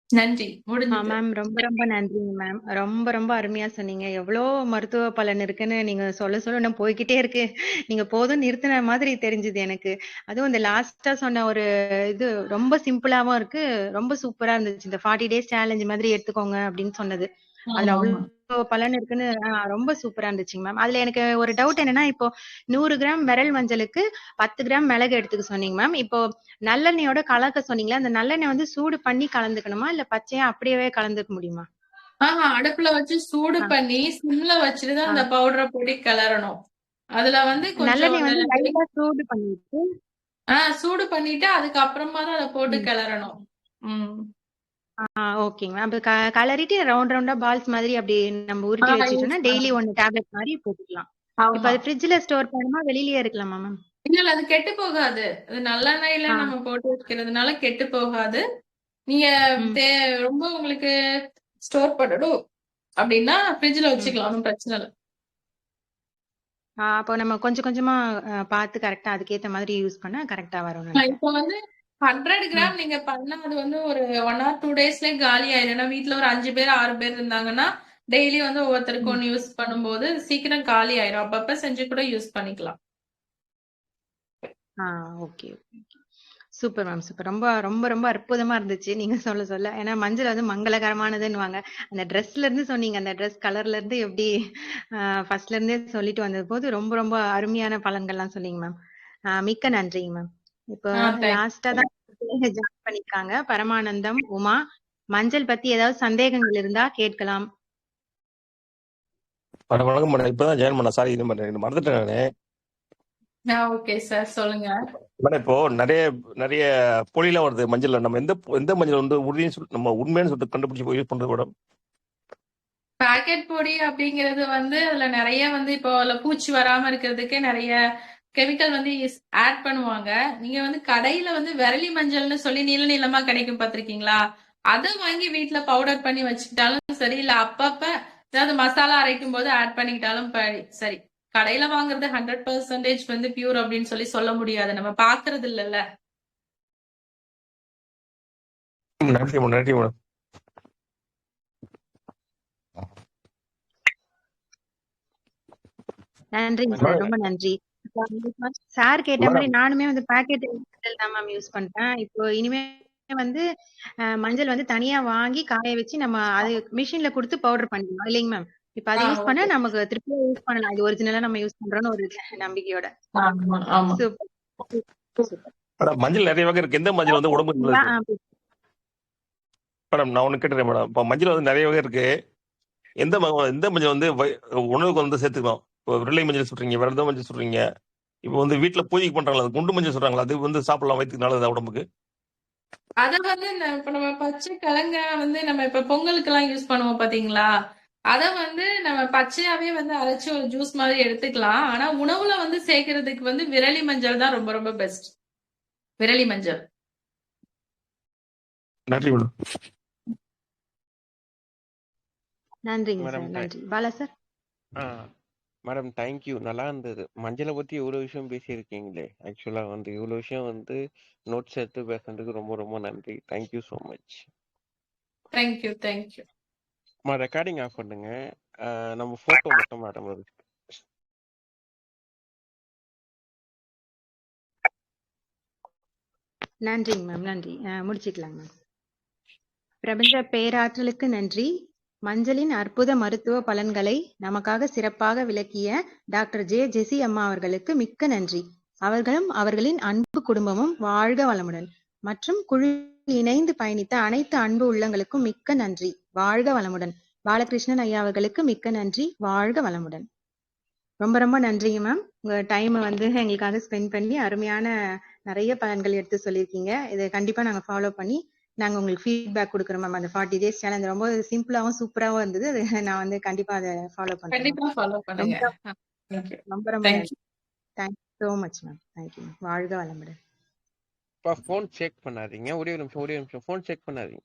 நன்றி. முடிஞ்சது. மேம் ரொம்ப ரொம்ப நன்றிங்க மேம். ரொம்ப ரொம்ப அருமையா சொன்னீங்க. எவ்வளோ மருத்துவ பலன் இருக்குன்னு நீங்க சொல்ல சொல்ல இன்னும் போய்க்கிட்டே இருக்கு. நீங்க போதும் நிறுத்தின மாதிரி தெரிஞ்சுது எனக்கு. அதுவும் இந்த லாஸ்டா சொன்ன ஒரு இது ரொம்ப சிம்பிளாவும் இருக்கு. ரொம்ப சூப்பரா இருந்துச்சு. இந்த 40 டேஸ் சேலஞ்ச் மாதிரி எடுத்துக்கோங்க அப்படின்னு சொன்னது. அதுல ஆமா, ஆமா. அவ்வளோ பலன் இருக்குன்னு ரொம்ப சூப்பரா இருந்துச்சுங்க மேம். அதுல எனக்கு ஒரு டவுட் என்னன்னா, இப்போ 100 கிராம் விரல் மஞ்சளுக்கு 10 கிராம் மிளகு எடுத்துக்க சொன்னீங்க மேம். இப்போ நல்லெண்ணெயோட கலக்க சொன்னீங்களா, அந்த நல்லெண்ணெய் வந்து சூடு பண்ணி கலந்துக்கணுமா இல்ல பச்சையா அப்படியே கலந்துக்க முடியுமா? அடுப்புல வச்சு சூடு ஆ, பண்ணி சிம்ல வச்சுட்டு தான் ஆ. அந்த பவுடரை போட்டு கிளறணும். அதுல வந்து கொஞ்சம் நல்லெண்ணெய் வந்து லைட்டா சூடு பண்ணிட்டு சூடு பண்ணிட்டு அதுக்கப்புறமா தான் அதை போட்டு ம். கிளறணும். ம். ஓகேங்க மேம். அப்ப கலரிட்டு ரவுண்ட் ரவுண்டா பால்ஸ் மாதிரி அப்படி நம்ம உருட்டி யூஸ் வச்சுட்டோம்னா டெய்லி பண்ணணும். 1 டேப்லெட் மாதிரி போட்டுக்கலாம். இப்ப ஆமா. அது ஃப்ரிட்ஜ்ல ஸ்டோர் பண்ணுமா வெளியிலயே இருக்கலாமா மேம்? இல்ல அது கெட்டு போகாது. அது நல்லெண்ணெயில ஆ, நம்ம போட்டு வைக்கிறதுனால கெட்டு போகாது. நீங்க ம், தே ரொம்ப உங்களுக்கு ஸ்டோர் பண்ணணும் அப்படின்னா ஃப்ரிட்ஜ்ல ம். வச்சுக்கலாம். ஒண்ணும் பிரச்சனை இல்ல. அப்போ நம்ம கொஞ்சம் கொஞ்சமா பார்த்து கரெக்டா அதுக்கேத்த மாதிரி யூஸ் பண்ணா கரெக்டா வரும்னு நினைக்கிறேன். இப்ப வந்து 100 ம், கிராம் நீங்க பண்ணா அது வந்து ஒரு 1 ஆர் 2 டேஸ்லயே காலி ஆயிடும். ஏன்னா வீட்ல ஒரு 5 பேர் 6 பேர் இருந்தாங்கன்னா டெய்லி வந்து ஒவ்வொருத்தருக்கு ம். ஒண்ணு யூஸ் பண்ணும்போது சீக்கிரம் காலி ஆயிடும். அப்பப்ப செஞ்சு கூட யூஸ் பண்ணிக்கலாம். ஆ, ஓகே. Super ma'am. சூப்பர். ரொம்ப ரொம்ப ரொம்ப அற்புதமா இருந்துச்சு நீங்க சொல்ல சொல்ல. ஏன்னா மஞ்சள் வந்து மங்களகரமானதுன்னுவாங்க. அந்த ட்ரெஸ்ல இருந்து சொன்னீங்க. அந்த ட்ரெஸ் கலர்ல இருந்து எப்படி ஃபர்ஸ்ட்ல இருந்தே சொல்லிட்டு வந்தபோது ரொம்ப ரொம்ப அருமையான பலன்கள்லாம் சொன்னீங்க மேம். மிக்க நன்றிங்க மேம். இப்போ தேங்க்ஸ். லாஸ்டா தான் ஜாயின் பண்ணிருக்காங்க. பரமானந்தம், உமா. மஞ்சள் பத்தி ஏதாவது சந்தேகங்கள் இருந்தா கேட்கலாம். மேடம் வணக்கம் மேடம். இப்பதான் ஜாயின் பண்ண. சாரி, இது மறந்துட்டேன் நானு. ஓகே சார் சொல்லுங்க. மேடம் இப்போ நிறைய நிறைய பொழிலாம் வருது மஞ்சள்ல. நம்ம எந்த எந்த மஞ்சள் வந்து உறுதின்னு சொல்லிட்டு நம்ம உண்மைன்னு சொல்லிட்டு கண்டுபிடிச்சு யூஸ் பண்றது மேடம்? பாக்கெட் பொடி அப்படிங்கிறது வந்து அதுல நிறைய வந்து இப்போ அதுல பூச்சி வராம இருக்கிறதுக்கு நிறைய கெமிக்கல் வந்து ஆட் பண்ணுவாங்க. நீங்க வந்து கடையில வந்து விரலி மஞ்சள்னு சொல்லி நீள நீளமா கிடைக்கும் பார்த்திருக்கீங்களா? அதை வாங்கி வீட்ல பவுடர் பண்ணி வச்சுக்கிட்டாலும் சரி, இல்ல அப்பப்ப ஏதாவது மசாலா அரைக்கும் போது ஆட் பண்ணிக்கிட்டாலும் சரி. கடையில வாங்குறது 100% வந்து பியூர் அப்படின்னு சொல்லி சொல்ல முடியாது. நம்ம பாக்குறது இல்லல்ல. நன்றி மேடம், நன்றி மேடம். நன்றிங்க சார். ரொம்ப நன்றி. சார் கேட்ட மாதிரி மேடம் நானுமே வந்து பாக்கெட் மஞ்சள் தான் மேம் யூஸ் பண்றேன். இப்போ இனிமே வந்து மஞ்சள் வந்து தனியா வாங்கி காய வச்சு நம்ம அது மிஷின்ல கொடுத்து பவுடர் பண்ணிக்கணும் இல்லைங்க மேம்? இப்ப அதை யூஸ் பண்ணா ஓகே. நமக்கு திருப்பியும் யூஸ் பண்ணலாம். இது ஒரிஜினலா நம்ம யூஸ் பண்றோம்னு ஒரு நம்பிக்கையோட. ஆமா ஆமா. Super super. மேடம் மஞ்சள் நிறைய வகை இருக்கு. எந்த மஞ்சள் வந்து உடம்புக்கு நல்லது? ஆ, மேடம் நான் ஒண்ணு கேட்டுறேன் மேடம். இப்போ மஞ்சள் வந்து நிறைய வகை இருக்கு. எந்த மஞ்சள் வந்து உணவுக்கு வந்து சேர்த்துக்கலாம்? இப்போ விரலை மஞ்சள் சொல்றீங்க, வேற எந்த மஞ்சள் சொல்றீங்க? இப்போ வந்து வீட்டுல பூஜைக்கு பண்றாங்களா, அது குண்டு மஞ்சள் சொல்றாங்களா, அது வந்து சாப்பிடலாம், வயிற்றுக்கு நல்லதா உடம்புக்கு? அத வந்து இப்ப நம்ம பச்சை கிழங்க வந்து நம்ம இப்ப பொங்கலுக்கு எல்லாம் யூஸ் பண்ணுவோம் பாத்தீங்களா? அத வந்து நம்ம பச்சையாவே வந்து அரைச்சு ஒரு ஜூஸ் மாதிரி எடுத்துக்கலாம். ஆனா உணவுல வந்து சேர்க்கறதுக்கு வந்து விரலி மஞ்சள் தான் ரொம்ப ரொம்ப பெஸ்ட். விரலி மஞ்சள். நன்றி மேடம். நன்றிங்க மேடம் சார். நன்றி. பாலா சார். Madam thank you. நல்லா இருந்தது. மஞ்சளை பத்தி இவ்வளவு விஷயம் பேசியிருக்கீங்களே. ஆக்சுவலா வந்து இவ்வளவு விஷயம் வந்து நோட்ஸ் எடுத்து பேசுறதுக்கு ரொம்ப ரொம்ப நன்றி. Thank you so much. Thank you thank you. Recording off பண்ணுங்க. நம்ம போட்டோ மட்டும் மேடம் அது. நன்றிங்க மேம், நன்றி. முடிச்சுக்கலாங்க மேம். பிரபஞ்ச பேராற்றலுக்கு நன்றி. மஞ்சளின் அற்புத மருத்துவ பலன்களை நமக்காக சிறப்பாக விளக்கிய டாக்டர் ஜெசி அம்மா அவர்களுக்கு மிக்க நன்றி. அவர்களும் அவர்களின் அன்பு குடும்பமும் வாழ்க வளமுடன். மற்றும் குழுவில் இணைந்து பயணித்த அனைத்து அன்பு உள்ளங்களுக்கும் மிக்க நன்றி. வாழ்க வளமுடன். பாலகிருஷ்ணன் ஐயா அவர்களுக்கு மிக்க நன்றி. வாழ்க வளமுடன். ரொம்ப ரொம்ப நன்றிங்க மேம். உங்க டைமை எங்களுக்காக ஸ்பெண்ட் பண்ணி அருமையான நிறைய பலன்கள் எடுத்து சொல்லியிருக்கீங்க. இதை கண்டிப்பா நாங்க ஃபாலோ பண்ணி நாங்க உங்களுக்கு ஃபீட்பேக் கொடுக்குறோம் மேம். அந்த 40 days சேலஞ்ச் ரொம்ப சிம்பிளாவும் சூப்பராகவும் இருந்தது. அது நான் கண்டிப்பா அதை ஃபாலோ பண்றேன். கண்டிப்பா ஃபாலோ பண்ணுங்க. ரொம்ப ரொம்ப நன்றி. Thank you so much ma'am. Thank you. வாழ்க வளமுடன். ஃபோன் செக் பண்ணாதீங்க. ஒரே ஒரு நிமிஷம் ஃபோன் செக் பண்ணாதீங்க.